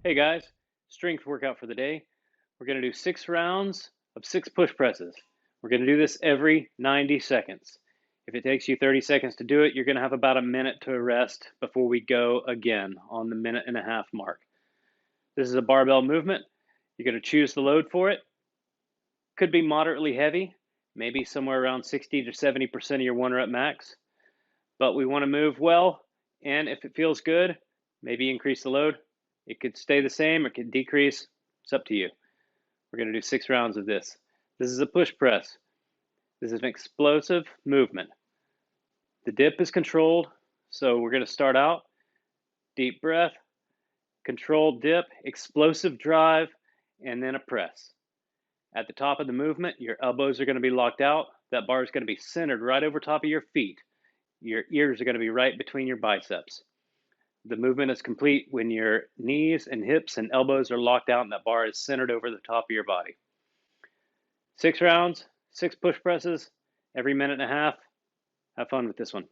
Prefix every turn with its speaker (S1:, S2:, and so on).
S1: Hey guys, strength workout for the day. We're going to do 6 rounds of 6 push presses. We're going to do this every 90 seconds. If it takes you 30 seconds to do it, you're going to have about a minute to rest before we go again on the minute-and-a-half mark. This is a barbell movement. You're going to choose the load for it. Could be moderately heavy, maybe somewhere around 60 to 70% of your 1 rep max. But we want to move well, and if it feels good, maybe increase the load. It could stay the same or it could decrease. It's up to you. We're going to do 6 rounds of this. This is a push press. This is an explosive movement. The dip is controlled, so we're going to start out, deep breath, controlled dip, explosive drive, and then a press. At the top of the movement, your elbows are going to be locked out. That bar is going to be centered right over top of your feet. Your ears are going to be right between your biceps. The movement is complete when your knees and hips and elbows are locked out and that bar is centered over the top of your body. 6 rounds, 6 push presses, every minute and a half. Have fun with this one.